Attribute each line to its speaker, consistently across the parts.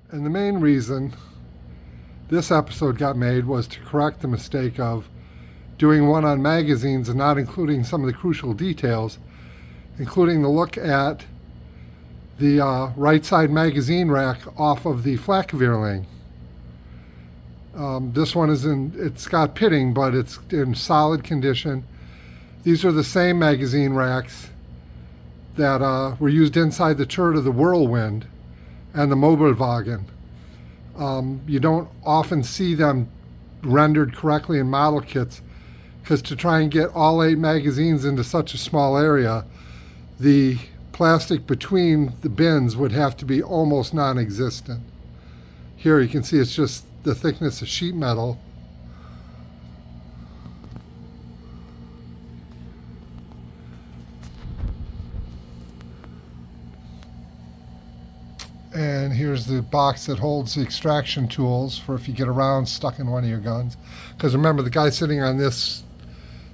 Speaker 1: And the main reason this episode got made was to correct the mistake of doing one on magazines and not including some of the crucial details, including the look at the right side magazine rack off of the Flakvierling. This one it's got pitting, but it's in solid condition. These are the same magazine racks that were used inside the turret of the Whirlwind and the Mobilwagen. You don't often see them rendered correctly in model kits because to try and get all 8 magazines into such a small area, the plastic between the bins would have to be almost non-existent. Here you can see it's just the thickness of sheet metal. And here's the box that holds the extraction tools for if you get a round stuck in one of your guns. Because remember, the guy sitting on this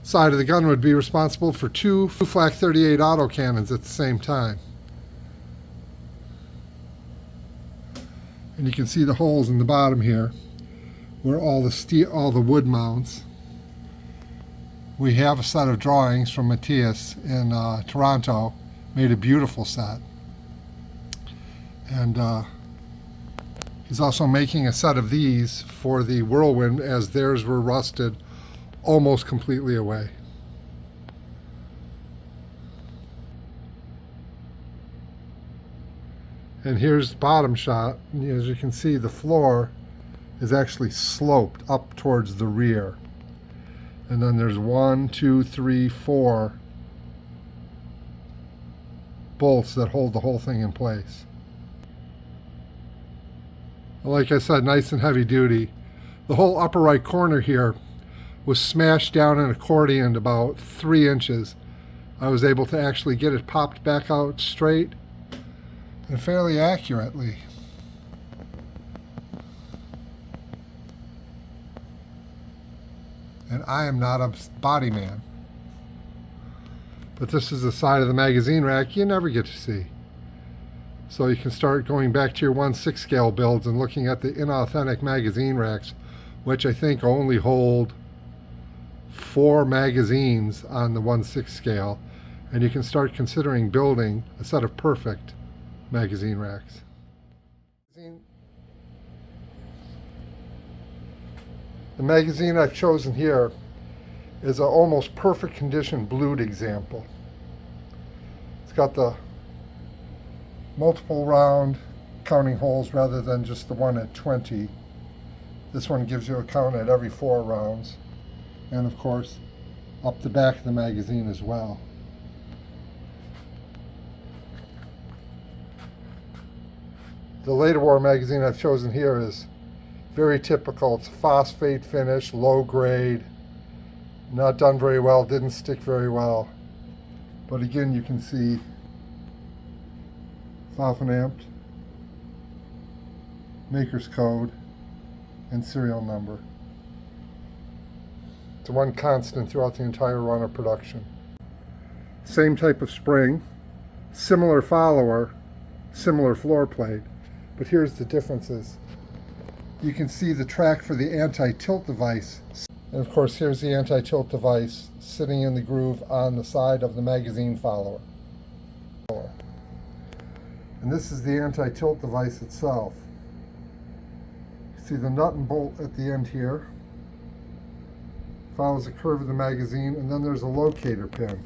Speaker 1: side of the gun would be responsible for 2 Flak 38 autocannons at the same time. And you can see the holes in the bottom here where all the wood mounts. We have a set of drawings from Matthias in Toronto, made a beautiful set. And he's also making a set of these for the Whirlwind, as theirs were rusted almost completely away. And here's the bottom shot. As you can see, the floor is actually sloped up towards the rear. And then there's 1, 2, 3, 4 bolts that hold the whole thing in place. Like I said, nice and heavy duty. The whole upper right corner here was smashed down and accordioned about 3 inches. I was able to actually get it popped back out straight and fairly accurately. And I am not a body man. But this is the side of the magazine rack you never get to see. So you can start going back to your 1/6 scale builds and looking at the inauthentic magazine racks, which I think only hold 4 magazines on the 1/6 scale, and you can start considering building a set of perfect magazine racks. The magazine I've chosen here is an almost perfect condition blued example. It's got the multiple round counting holes rather than just the one at 20. This one gives you a count at every 4 rounds. And of course, up the back of the magazine as well. The later war magazine I've chosen here is very typical. It's a phosphate finish, low grade, not done very well, didn't stick very well. But again, you can see self-amped, maker's code, and serial number. It's one constant throughout the entire run of production. Same type of spring, similar follower, similar floor plate, but here's the differences. You can see the track for the anti-tilt device, and of course here's the anti-tilt device sitting in the groove on the side of the magazine follower. And this is the anti-tilt device itself. You see the nut and bolt at the end here. Follows the curve of the magazine, and then there's a locator pin.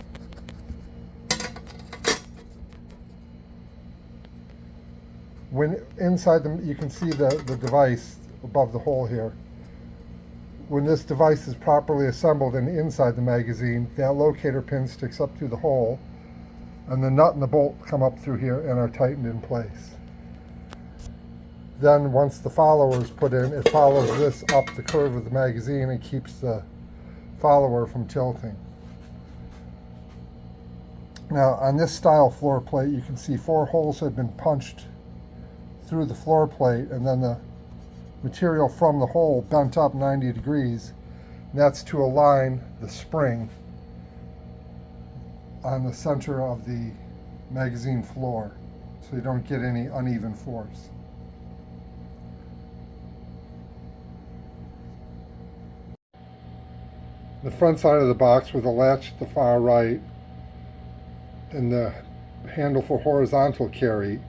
Speaker 1: When inside them, you can see the device above the hole here. When this device is properly assembled and inside the magazine, that locator pin sticks up through the hole, and the nut and the bolt come up through here and are tightened in place. Then once the follower is put in, it follows this up the curve of the magazine and keeps the follower from tilting. Now on this style floor plate, you can see 4 holes have been punched through the floor plate, and then the material from the hole bent up 90 degrees. And that's to align the spring on the center of the magazine floor so you don't get any uneven force. The front side of the box with the latch at the far right and the handle for horizontal carry.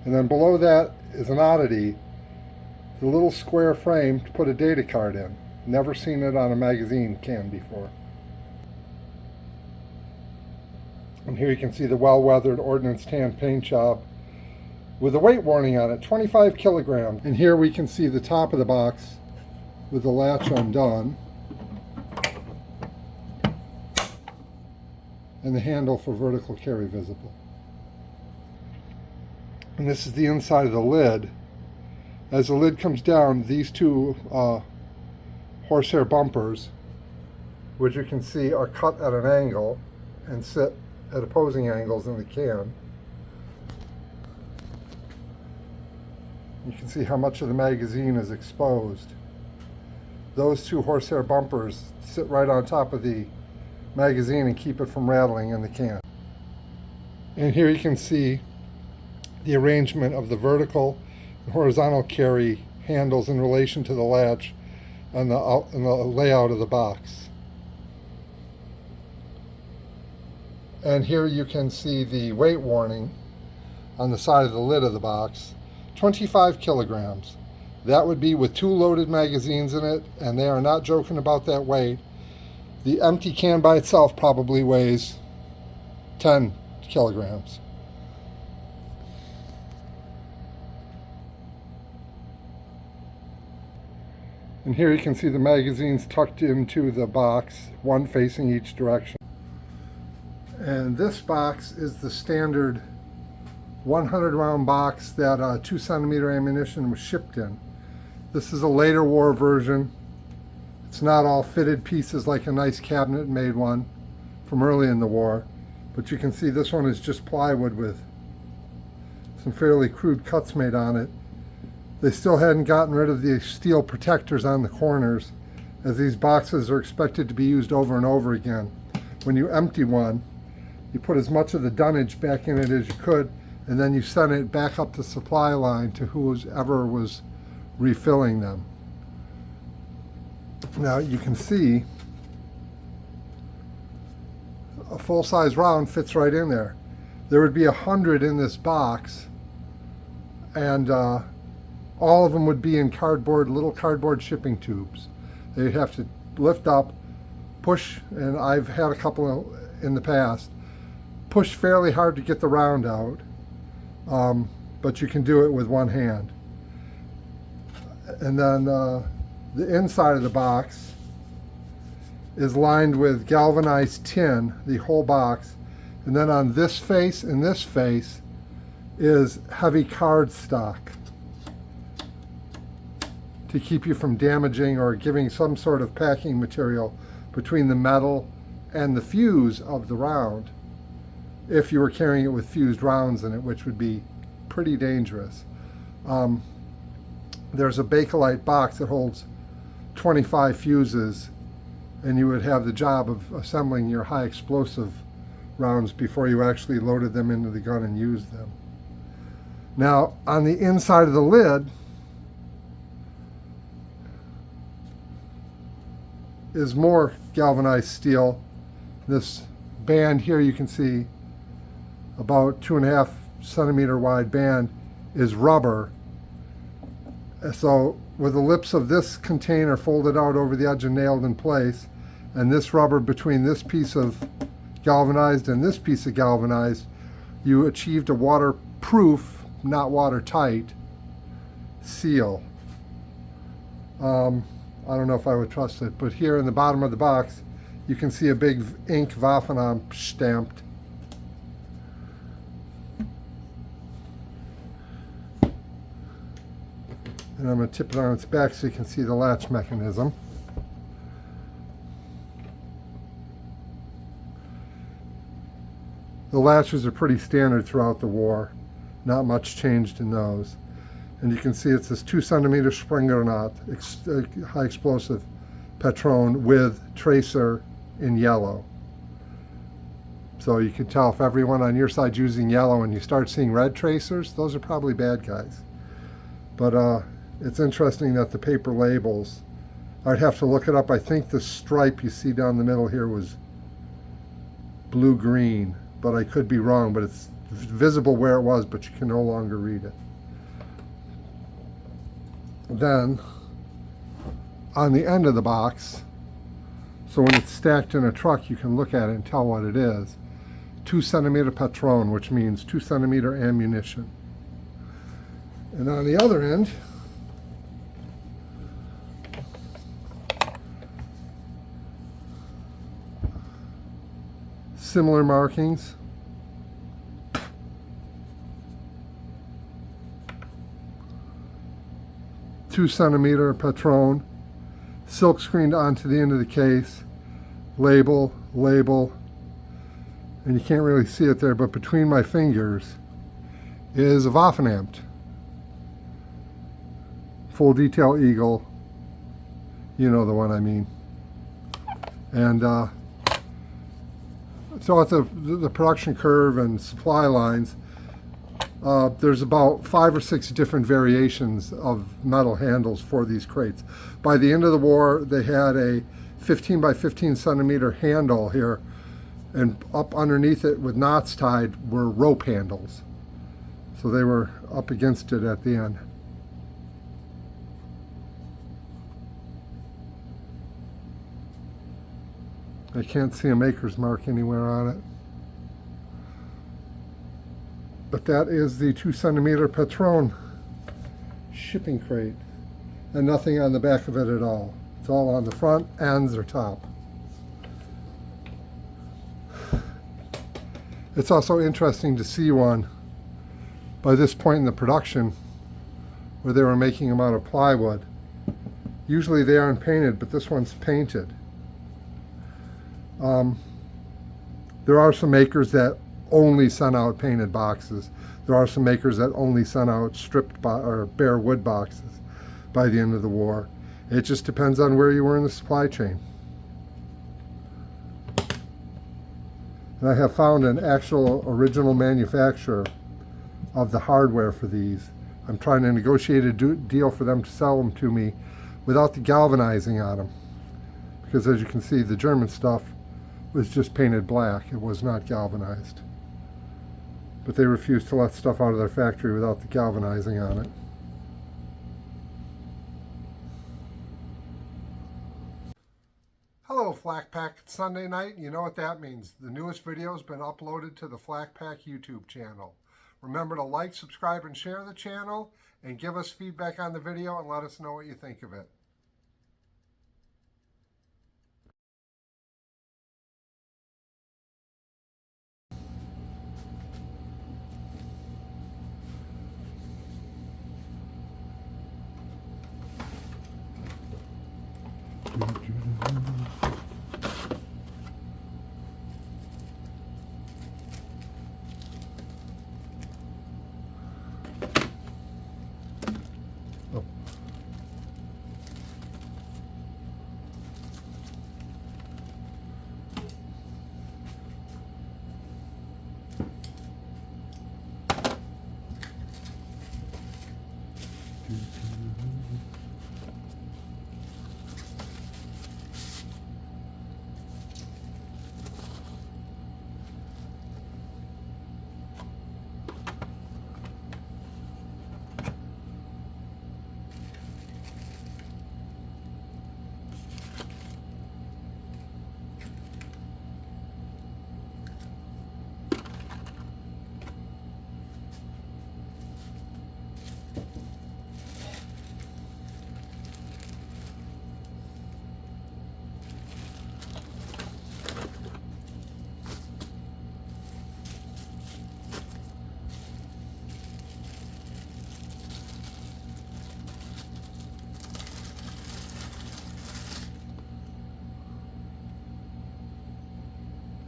Speaker 1: And then below that is an oddity, the little square frame to put a data card in. Never seen it on a magazine can before. And here you can see the well-weathered Ordnance tan paint job with a weight warning on it, 25 kilograms. And here we can see the top of the box with the latch undone and the handle for vertical carry visible. And this is the inside of the lid. As the lid comes down, these two horsehair bumpers, which you can see are cut at an angle and sit at opposing angles in the can. You can see how much of the magazine is exposed. Those two horsehair bumpers sit right on top of the magazine and keep it from rattling in the can. And here you can see the arrangement of the vertical and horizontal carry handles in relation to the latch and the layout of the box. And here you can see the weight warning on the side of the lid of the box, 25 kilograms. That would be with 2 loaded magazines in it, and they are not joking about that weight. The empty can by itself probably weighs 10 kilograms. And here you can see the magazines tucked into the box, one facing each direction. And this box is the standard 100 round box that 2cm ammunition was shipped in. This is a later war version. It's not all fitted pieces like a nice cabinet made one from early in the war, but you can see this one is just plywood with some fairly crude cuts made on it. They still hadn't gotten rid of the steel protectors on the corners, as these boxes are expected to be used over and over again. When you empty one, you put as much of the dunnage back in it as you could, and then you send it back up the supply line to whoever was refilling them. Now you can see a full-size round fits right in there. There would be 100 in this box, and all of them would be in little cardboard shipping tubes. They'd have to lift up, push, and I've had a couple in the past, push fairly hard to get the round out, but you can do it with one hand. And then the inside of the box is lined with galvanized tin, the whole box, and then on this face and this face is heavy card stock to keep you from damaging or giving some sort of packing material between the metal and the fuse of the round, if you were carrying it with fused rounds in it, which would be pretty dangerous. There's a Bakelite box that holds 25 fuses, and you would have the job of assembling your high explosive rounds before you actually loaded them into the gun and used them. Now, on the inside of the lid is more galvanized steel. This band here you can see, about 2.5 centimeter wide band, is rubber. So with the lips of this container folded out over the edge and nailed in place, and this rubber between this piece of galvanized and this piece of galvanized, you achieved a waterproof, not watertight, seal. I don't know if I would trust it, but here in the bottom of the box you can see a big ink Waffenamt stamped. And I'm going to tip it on its back so you can see the latch mechanism. The latches are pretty standard throughout the war. Not much changed in those. And you can see it's this 2 centimeter Springgranat, high explosive Patron with tracer in yellow. So you can tell if everyone on your side's using yellow and you start seeing red tracers, those are probably bad guys. But it's interesting that the paper labels I'd have to look it up. I think the stripe you see down the middle here was blue-green, but I could be wrong, but it's visible where it was, but you can no longer read it. Then, on the end of the box, so when it's stacked in a truck, you can look at it and tell what it is. 2-centimeter patron, which means 2-centimeter ammunition. And on the other end, similar markings. Two-centimeter patron, silk screened onto the end of the case, label, and you can't really see it there, but between my fingers is a Waffenamt. Full detail eagle, you know the one I mean. And throughout the production curve and supply lines, there's about 5 or 6 different variations of metal handles for these crates. By the end of the war, they had a 15 by 15 centimeter handle here, and up underneath it with knots tied were rope handles. So they were up against it at the end. I can't see a maker's mark anywhere on it. But that is the 2-centimeter Patron shipping crate, and nothing on the back of it at all. It's all on the front, ends, or top. It's also interesting to see one by this point in the production where they were making them out of plywood. Usually they aren't painted, but this one's painted. There are some makers that only send out painted boxes. There are some makers that only send out stripped or bare wood boxes by the end of the war. It just depends on where you were in the supply chain. And I have found an actual original manufacturer of the hardware for these. I'm trying to negotiate a deal for them to sell them to me without the galvanizing on them. Because as you can see, the German stuff was just painted black. It was not galvanized. But they refused to let stuff out of their factory without the galvanizing on it. Hello Flak Pack, it's Sunday night. You know what that means. The newest video has been uploaded to the Flak Pack YouTube channel. Remember to like, subscribe, and share the channel, and give us feedback on the video and let us know what you think of it.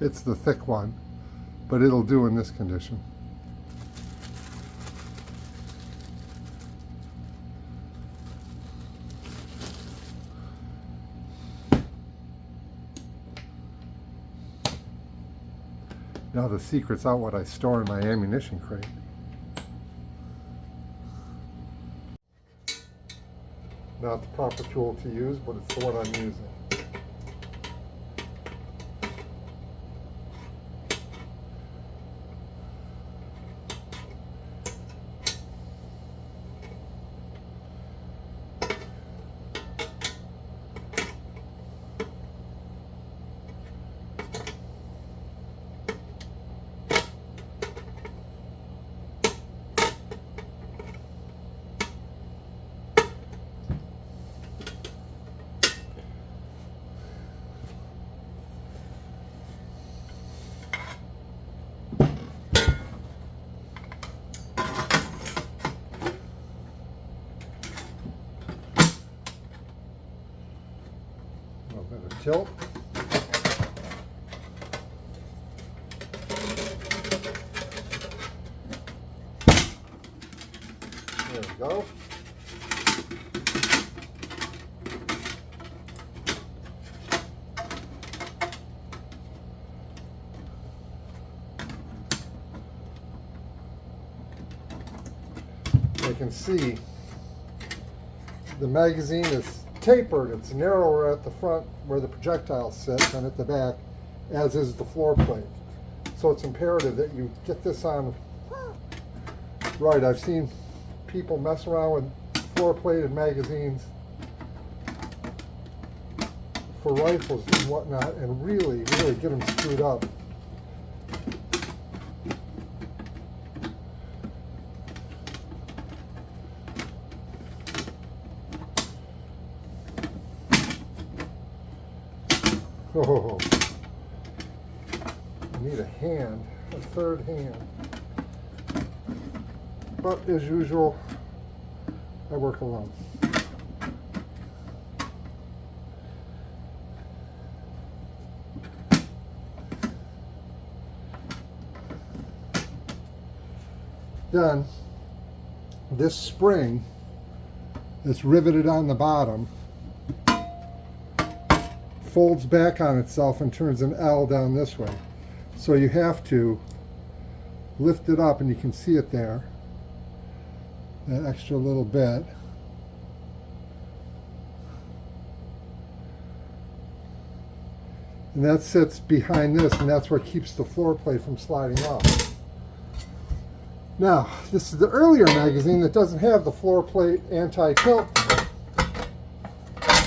Speaker 1: It's the thick one, but it'll do in this condition. Now the secret's out what I store in my ammunition crate. Not the proper tool to use, but it's the one I'm using. Tilt. There we go. You can see the magazine is tapered. It's narrower at the front where the projectile sits and at the back, as is the floor plate. So it's imperative that you get this on right. I've seen people mess around with floor plated magazines for rifles and whatnot and really get them screwed up. Oh, I need a hand, a third hand. But as usual, I work alone. Then, this spring that's riveted on the bottom folds back on itself and turns an L down this way. So you have to lift it up, and you can see it there, that extra little bit. And that sits behind this, and that's what keeps the floor plate from sliding off. Now, this is the earlier magazine that doesn't have the floor plate anti-tilt,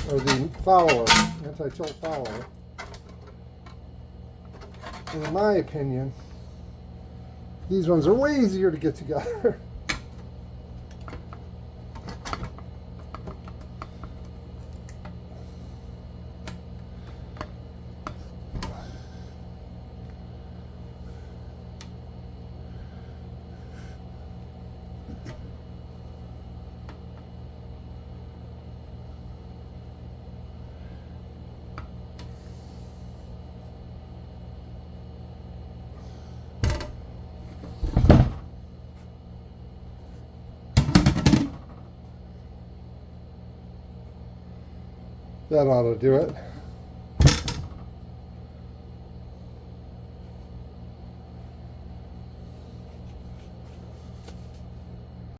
Speaker 1: or the follower, anti-tilt follower. And in my opinion, these ones are way easier to get together. That ought to do it.